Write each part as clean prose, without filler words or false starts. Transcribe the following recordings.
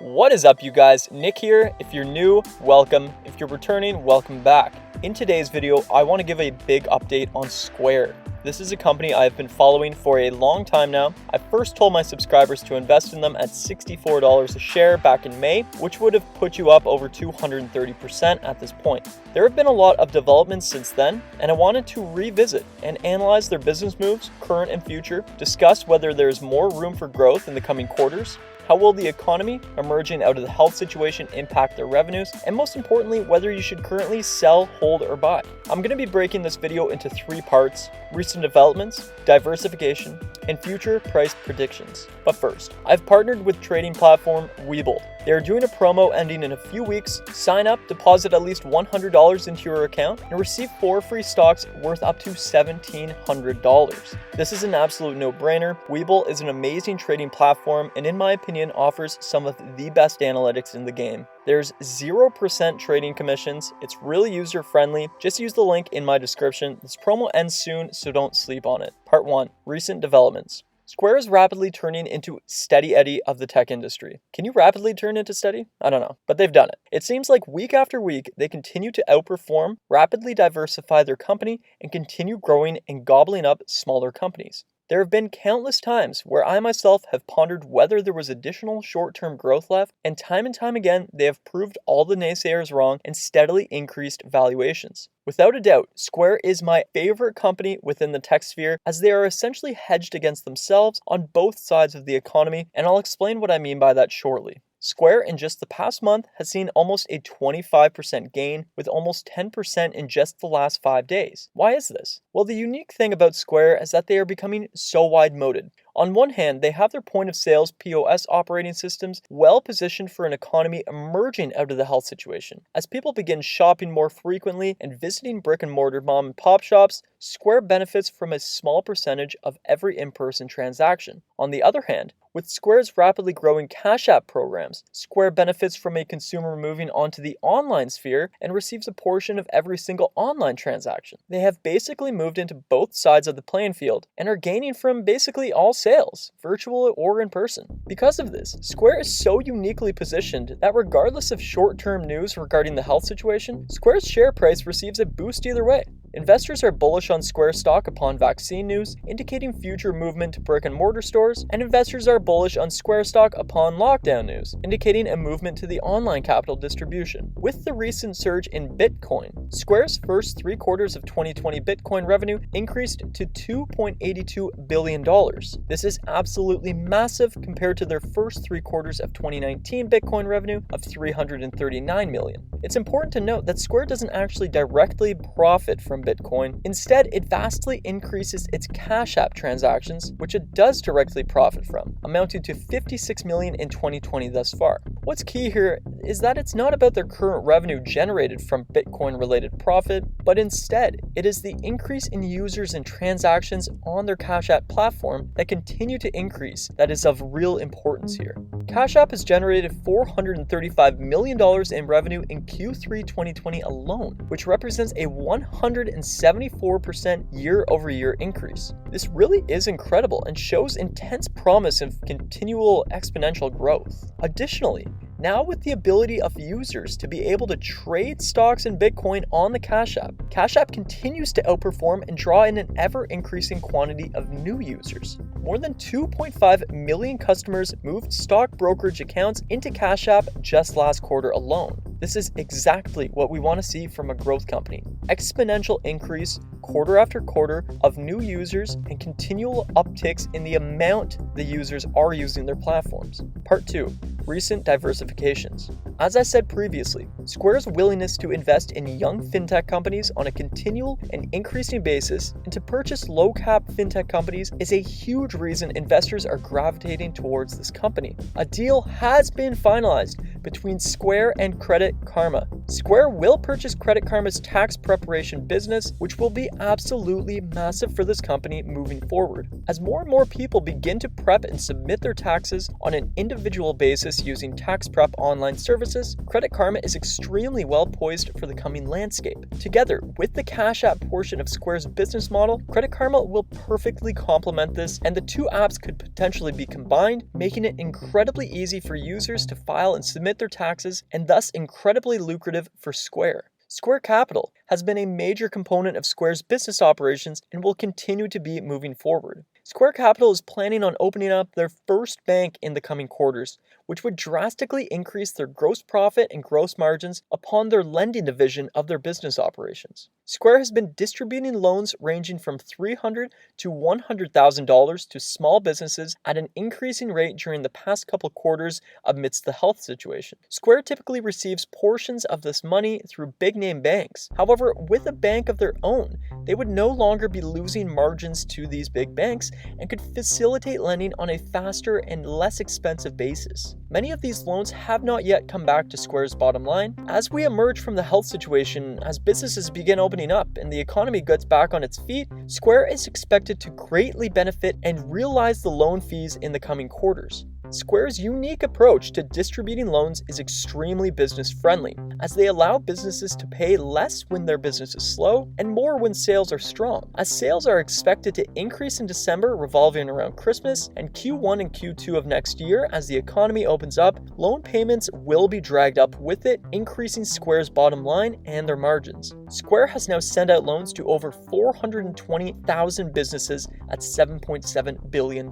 What is up, you guys? Nick here. If you're new, welcome. If you're returning, welcome back. In today's video, I want to give a big update on Square. This is a company I've been following for a long time now. I first told my subscribers to invest in them at $64 a share back in May, which would have put you up over 230% at this point. There have been a lot of developments since then, and I wanted to revisit and analyze their business moves, current and future, discuss whether there's more room for growth in the coming quarters, how will the economy emerging out of the health situation impact their revenues, and most importantly, whether you should currently sell, hold, or buy. I'm going to be breaking this video into 3 parts: recent developments, diversification, and future price predictions. But first, I've partnered with trading platform Webull. They are doing a promo ending in a few weeks. Sign up, deposit at least $100 into your account, and receive 4 free stocks worth up to $1,700. This is an absolute no-brainer. Webull is an amazing trading platform and in my opinion offers some of the best analytics in the game. There's 0% trading commissions. It's really user-friendly. Just use the link in my description. This promo ends soon, so don't sleep on it. Part 1. Recent developments. Square is rapidly turning into Steady Eddie of the tech industry. Can you rapidly turn into Steady? I don't know, but they've done it. It seems like week after week, they continue to outperform, rapidly diversify their company, and continue growing and gobbling up smaller companies. There have been countless times where I myself have pondered whether there was additional short-term growth left, and time again, they have proved all the naysayers wrong and steadily increased valuations. Without a doubt, Square is my favorite company within the tech sphere, as they are essentially hedged against themselves on both sides of the economy, and I'll explain what I mean by that shortly. Square in just the past month has seen almost a 25% gain, with almost 10% in just the last 5 days. Why is this? Well, the unique thing about Square is that they are becoming so wide-moted. On one hand, they have their point-of-sales POS operating systems well positioned for an economy emerging out of the health situation. As people begin shopping more frequently and visiting brick-and-mortar mom-and-pop shops, Square benefits from a small percentage of every in-person transaction. On the other hand, with Square's rapidly growing Cash App programs, Square benefits from a consumer moving onto the online sphere and receives a portion of every single online transaction. They have basically moved into both sides of the playing field and are gaining from basically all sales, virtual or in person. Because of this, Square is so uniquely positioned that regardless of short-term news regarding the health situation, Square's share price receives a boost either way. Investors are bullish on Square stock upon vaccine news, indicating future movement to brick-and-mortar stores, and investors are bullish on Square stock upon lockdown news, indicating a movement to the online capital distribution. With the recent surge in Bitcoin, Square's first 3 quarters of 2020 Bitcoin revenue increased to $2.82 billion. This is absolutely massive compared to their first 3 quarters of 2019 Bitcoin revenue of $339 million. It's important to note that Square doesn't actually directly profit from Bitcoin. Instead, it vastly increases its Cash App transactions, which it does directly profit from, amounting to $56 million in 2020 thus far. What's key here is that it's not about their current revenue generated from Bitcoin-related profit, but instead, it is the increase in users and transactions on their Cash App platform that continue to increase that is of real importance here. Cash App has generated $435 million in revenue in Q3 2020 alone, which represents a 174% year-over-year increase. This really is incredible and shows intense promise of continual exponential growth. Additionally, now with the ability of users to be able to trade stocks and Bitcoin on the Cash App continues to outperform and draw in an ever-increasing quantity of new users. More than 2.5 million customers moved stock brokerage accounts into Cash App just last quarter alone. This is exactly what we want to see from a growth company. Exponential increase quarter after quarter of new users and continual upticks in the amount the users are using their platforms. Part 2. Recent diversifications. As I said previously, Square's willingness to invest in young fintech companies on a continual and increasing basis and to purchase low-cap fintech companies is a huge reason investors are gravitating towards this company. A deal has been finalized between Square and Credit Karma. Square will purchase Credit Karma's tax preparation business, which will be absolutely massive for this company moving forward. As more and more people begin to prep and submit their taxes on an individual basis using tax prep online services, Credit Karma is extremely well poised for the coming landscape. Together with the Cash App portion of Square's business model, Credit Karma will perfectly complement this, and the two apps could potentially be combined, making it incredibly easy for users to file and submit their taxes, and thus incredibly lucrative for Square. Square Capital has been a major component of Square's business operations and will continue to be moving forward. Square Capital is planning on opening up their first bank in the coming quarters, which would drastically increase their gross profit and gross margins upon their lending division of their business operations. Square has been distributing loans ranging from $300,000 to $100,000 to small businesses at an increasing rate during the past couple quarters amidst the health situation. Square typically receives portions of this money through big-name banks. However, with a bank of their own, they would no longer be losing margins to these big banks and could facilitate lending on a faster and less expensive basis. Many of these loans have not yet come back to Square's bottom line. As we emerge from the health situation, as businesses begin opening up and the economy gets back on its feet, Square is expected to greatly benefit and realize the loan fees in the coming quarters. Square's unique approach to distributing loans is extremely business-friendly, as they allow businesses to pay less when their business is slow and more when sales are strong. As sales are expected to increase in December revolving around Christmas and Q1 and Q2 of next year as the economy opens up, loan payments will be dragged up with it, increasing Square's bottom line and their margins. Square has now sent out loans to over 420,000 businesses at $7.7 billion.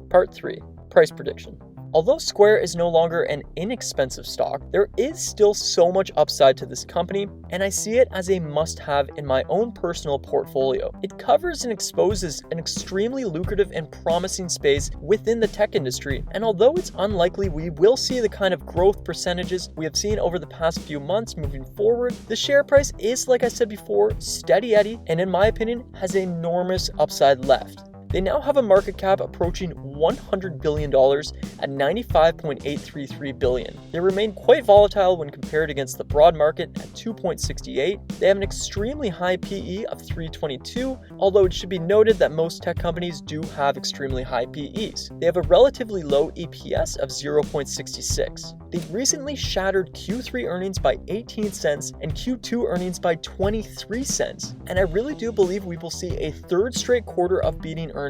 Part 3. Price prediction. Although Square is no longer an inexpensive stock, there is still so much upside to this company, and I see it as a must-have in my own personal portfolio. It covers and exposes an extremely lucrative and promising space within the tech industry, and although it's unlikely we will see the kind of growth percentages we have seen over the past few months moving forward, the share price is, like I said before, steady Eddie, and in my opinion, has enormous upside left. They now have a market cap approaching $100 billion at $95.833 billion. They remain quite volatile when compared against the broad market at 2.68. They have an extremely high PE of 322, although it should be noted that most tech companies do have extremely high PEs. They have a relatively low EPS of 0.66. They recently shattered Q3 earnings by 18 cents and Q2 earnings by 23 cents, and I really do believe we will see a third straight quarter of beating earnings.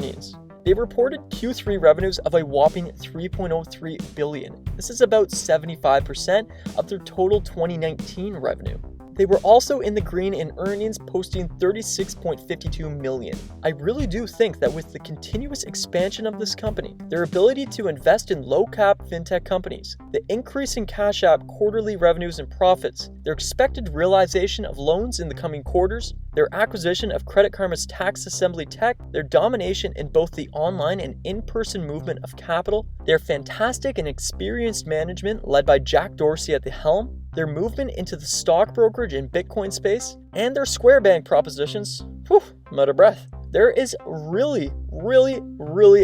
They reported Q3 revenues of a whopping $3.03 billion. This is about 75% of their total 2019 revenue. They were also in the green in earnings, posting $36.52 million. I really do think that with the continuous expansion of this company, their ability to invest in low-cap fintech companies, the increase in Cash App quarterly revenues and profits, their expected realization of loans in the coming quarters, their acquisition of Credit Karma's tax assembly tech, their domination in both the online and in-person movement of capital, their fantastic and experienced management led by Jack Dorsey at the helm, their movement into the stock brokerage and Bitcoin space, and their Square Bank propositions. Whew, I'm out of breath. There is really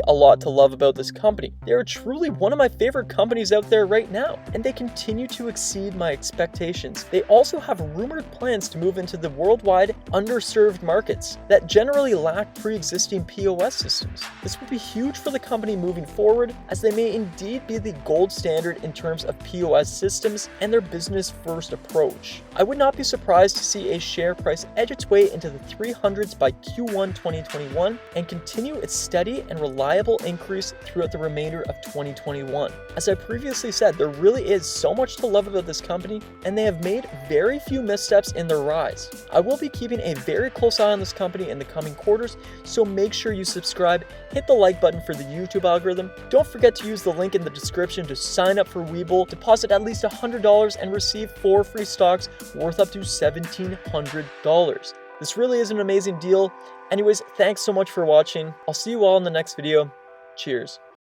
a lot to love about this company. They are truly one of my favorite companies out there right now, and they continue to exceed my expectations. They also have rumored plans to move into the worldwide underserved markets that generally lack pre-existing POS systems. This would be huge for the company moving forward, as they may indeed be the gold standard in terms of POS systems and their business-first approach. I would not be surprised to see a share price edge its way into the 300s by Q1 2021 and continue its steady and reliable increase throughout the remainder of 2021. As I previously said, there really is so much to love about this company, and they have made very few missteps in their rise. I will be keeping a very close eye on this company in the coming quarters, so make sure you subscribe, hit the like button for the YouTube algorithm. Don't forget to use the link in the description to sign up for Webull, deposit at least $100 and receive 4 free stocks worth up to $1,700. This really is an amazing deal. Anyways, thanks so much for watching. I'll see you all in the next video. Cheers.